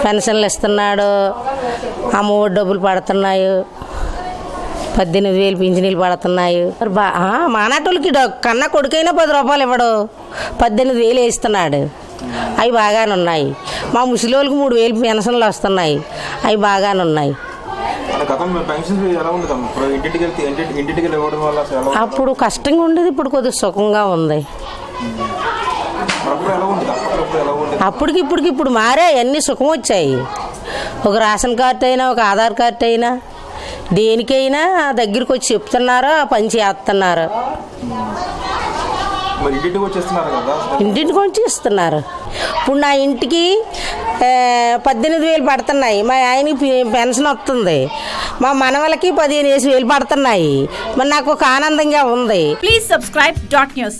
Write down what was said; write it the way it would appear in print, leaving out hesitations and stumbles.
పెన్షన్లు ఇస్తున్నాడు, అమ్మఒడి డబ్బులు పడుతున్నాయి, 18,000 పింఛనీలు పడుతున్నాయి. మానాటోళ్ళకి కన్నా కొడుకైనా 10 రూపాయలు ఇవ్వడు, 18,000 వేస్తున్నాడు. అవి బాగానే ఉన్నాయి. మా ముసలిళ్ళకి 3,000 పెన్షన్లు వస్తున్నాయి, అవి బాగానే ఉన్నాయి. అప్పుడు కష్టంగా ఉండేది, ఇప్పుడు కొద్దిగా సుఖంగా ఉంది. అప్పటికి ఇప్పుడు మారే అన్నీ సుఖం వచ్చాయి. ఒక రేషన్ కార్డు అయినా, ఒక ఆధార్ కార్డు అయినా, దేనికైనా దగ్గరికి వచ్చి చెప్తున్నారో పని చేస్తున్నారు. ఇంటింటికి వచ్చి ఇస్తున్నారు. ఇప్పుడు నా ఇంటికి 18,000 పడుతున్నాయి, మా ఆయనకి పెన్షన్ వస్తుంది, మా మనవలకి 15,000 పడుతున్నాయి. మరి నాకు ఒక ఆనందంగా ఉంది. Please subscribe .news.